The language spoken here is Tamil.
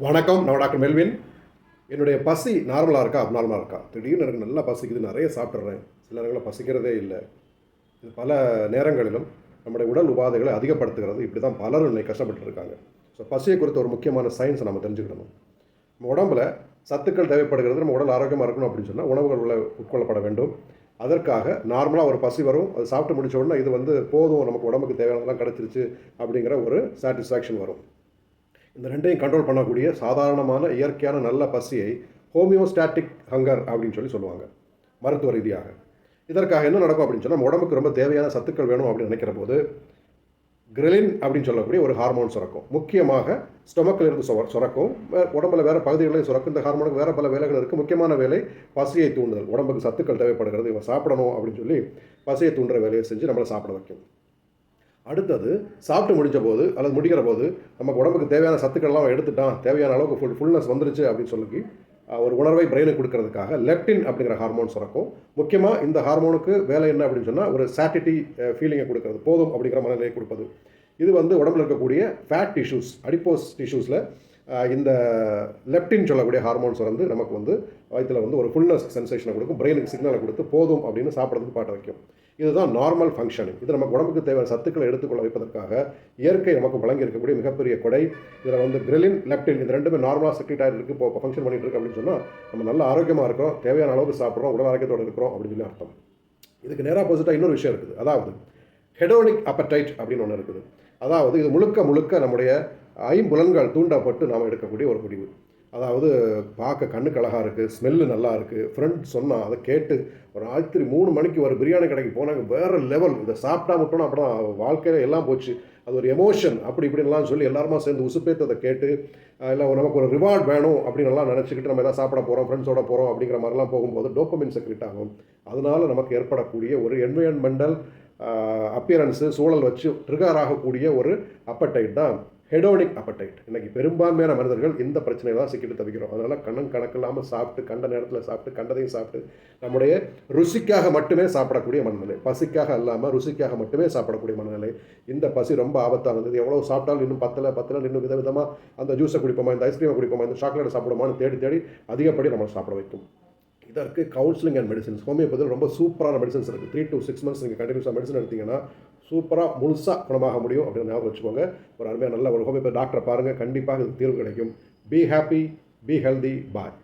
வணக்கம். நான் டாக்டர் மெல்வின். என்னுடைய பசி நார்மலாக இருக்கா, அப்நார்மலாக இருக்கா? திடீர்னு எனக்கு நல்லா பசிக்குது, நிறைய சாப்பிட்றேன். சில நேரங்களில் பசிக்கிறதே இல்லை. இது பல நேரங்களிலும் நம்முடைய உடல் உபாதைகளை அதிகப்படுத்துகிறது. இப்படி தான் பலரும் இன்னைக்கு கஷ்டப்பட்டு இருக்காங்க. ஸோ பசியை குறித்த ஒரு முக்கியமான சயின்ஸை நம்ம தெரிஞ்சுக்கிடணும். நம்ம உடம்புல சத்துக்கள் தேவைப்படுகிறது. நம்ம உடல் ஆரோக்கியமாக இருக்கணும் அப்படின்னு சொன்னால் உணவுகள் உட்கொள்ளப்பட வேண்டும். அதற்காக நார்மலாக ஒரு பசி வரும். அது சாப்பிட்டு முடிச்ச உடனே இது போதும், நமக்கு உடம்புக்கு தேவையானதெல்லாம் கிடச்சிருச்சு அப்படிங்கிற ஒரு சாட்டிஸ்ஃபேக்ஷன் வரும். இந்த ரெண்டையும் கண்ட்ரோல் பண்ணக்கூடிய சாதாரணமான இயற்கையான நல்ல பசியை ஹோமியோஸ்டாட்டிக் ஹங்கர் அப்படின்னு சொல்லுவாங்க மருத்துவ ரீதியாக. இதற்காக என்ன நடக்கும் அப்படின்னு சொன்னால், நம்ம உடம்புக்கு ரொம்ப தேவையான சத்துக்கள் வேணும் அப்படின்னு நினைக்கிற போது கிரெலின் அப்படின்னு சொல்லக்கூடிய ஒரு ஹார்மோன் சுரக்கும். முக்கியமாக ஸ்டொமக்கில் இருந்து சுரக்கும். உடம்புல வேறு பகுதிகளையும் சுரக்கும். இந்த ஹார்மோனுக்கு வேறு பல வேலைகள் இருக்குது. முக்கியமான வேலை பசியை தூண்டுதல். உடம்புக்கு சத்துக்கள் தேவைப்படுகிறது, இவன் சாப்பிடணும் அப்படின்னு சொல்லி பசியை தூண்டுற வேலையை செஞ்சு நம்மளை சாப்பிட வைக்கும். அடுத்தது சாப்பிட்டு முடிஞ்ச போது அல்லது முடிக்கிற போது நமக்கு உடம்புக்கு தேவையான சத்துக்கள்லாம் எடுத்துட்டான், தேவையான அளவுக்கு ஃபுல்னஸ் வந்துருச்சு அப்படின்னு சொல்லி ஒரு உணர்வை பிரெயினுக்கு கொடுக்கறதுக்காக லெப்டின் அப்படிங்கிற ஹார்மோன் சுரக்கும். முக்கியமாக இந்த ஹார்மோனுக்கு வேலை என்ன அப்படின்னு சொன்னால், ஒரு சாட்டிட்டி ஃபீலிங்கை கொடுக்கறது, போதும் அப்படிங்கிற மனநிலையை கொடுப்பது. இது உடம்புல இருக்கக்கூடிய ஃபேட் டிஷ்யூஸ், அடிப்போஸ் டிஷ்யூஸில் இந்த லெப்டின் சொல்லக்கூடிய ஹார்மோன்ஸ் நமக்கு வயிற்றில் ஒரு ஃபுல்னஸ் சென்சேஷனை கொடுக்கும், பிரெயினுக்கு சிக்னலை கொடுத்து போதும் அப்படின்னு சாப்பிட்றதுக்கு பாட்ட வைக்கும். இதுதான் நார்மல் ஃபங்க்ஷனிங். இது நமக்கு உடம்புக்கு தேவையான சத்துக்களை எடுத்துக்கொள்ள வைப்பதற்காக இயற்கை நமக்கு வழங்கி இருக்கக்கூடிய மிகப்பெரிய கொடை. இதில் கிரெலின், லெப்டின் இது ரெண்டுமே நார்மலாக செக்ரேட் ஆகிருக்கு, இப்போ ஃபங்க்ஷன் பண்ணிட்டு இருக்கு அப்படின்னு சொன்னால் நம்ம நல்ல ஆரோக்கியமாக இருக்கிறோம், தேவையான அளவுக்கு சாப்பிட்றோம், உடல் ஆரோக்கியத்தோடு இருக்கிறோம் அப்படின்னு சொல்லி அர்த்தம். இதுக்கு நேராக ஆப்போசிட்டாக இன்னொரு விஷயம் இருக்குது. அதாவது ஹெடோனிக் அப்படைட் அப்படின்னு ஒன்று இருக்குது. அதாவது இது முழுக்க முழுக்க நம்முடைய ஐம்புலன்கள் தூண்டப்பட்டு நாம் எடுக்கக்கூடிய ஒரு முடிவு. அதாவது பார்க்க கண்ணுக்கு அழகாக இருக்குது, ஸ்மெல்லு நல்லா இருக்குது, ஃப்ரெண்ட் சொன்னால் அதை கேட்டு ஒரு ராத்திரி 3 மணிக்கு ஒரு பிரியாணி கடைக்கு போனாங்க, வேறு லெவல், இதை சாப்பிட்டா மட்டும் அப்புறம் வாழ்க்கையில் எல்லாம் போச்சு, அது ஒரு எமோஷன் அப்படி இப்படின்லாம் சொல்லி எல்லாருமா சேர்ந்து உசுப்பேற்றதை கேட்டு, இல்லை நமக்கு ஒரு ரிவார்ட் வேணும் அப்படின்லாம் நினச்சிக்கிட்டு நம்ம எதாவது சாப்பிட போகிறோம், ஃப்ரெண்ட்ஸோட போகிறோம் அப்படிங்கிற மாதிரிலாம் போகும்போது டோப்பமின் செக்ரெட் ஆகும். அதனால் நமக்கு ஏற்படக்கூடிய ஒரு என்விரான்மெண்டல் அப்பியரன்ஸு, சூழல் வச்சு ட்ரிகர் ஆகக்கூடிய ஒரு அப்படைட் தான் ஹெடோனிக் அப்படைட். இன்றைக்கி பெரும்பான்மையான மனிதர்கள் இந்த பிரச்சனையை தான் சிக்கிட்டு தவிக்கிறோம். அதனால் கணக்கு இல்லாமல் சாப்பிட்டு, கண்ட நேரத்தில் சாப்பிட்டு, கண்டதையும் சாப்பிட்டு, நம்முடைய ருசிக்காக மட்டுமே சாப்பிடக்கூடிய மனநிலை, பசிக்காக இல்லாமல் ருசிக்காக மட்டுமே சாப்பிடக்கூடிய மனநிலை. இந்த பசி ரொம்ப ஆபத்தானது. எவ்வளோ சாப்பிட்டாலும் இன்னும் பத்தலை இன்னும் விதவிதமாக அந்த ஜூஸை குடிப்போமா, இந்த ஐஸ்கிரீமை குடிப்போமா, இந்த சாக்லேட்டை சாப்பிடுமான்னு தேடி அதிகப்படி நம்மளை சாப்பிட வைக்கும். இதற்கு கவுன்சிலிங் அண்ட் மெடிசின்ஸ், ஹோமியோபதியில் ரொம்ப சூப்பரான மெடிசன்ஸ் இருக்குது. 3 to 6 months நீங்கள் கண்டினியூஸாக மெடிசன் எடுத்தீங்கன்னா சூப்பராக முழுசாக குணமாக முடியும் அப்படின்னு ஞாபகம் வச்சுக்கோங்க. ஒரு அருமையாக நல்ல ஒரு ஹோமியோபதி டாக்டரை பாருங்கள், கண்டிப்பாக இதுக்கு தீர்வு கிடைக்கும். Be happy, B healthy, bye.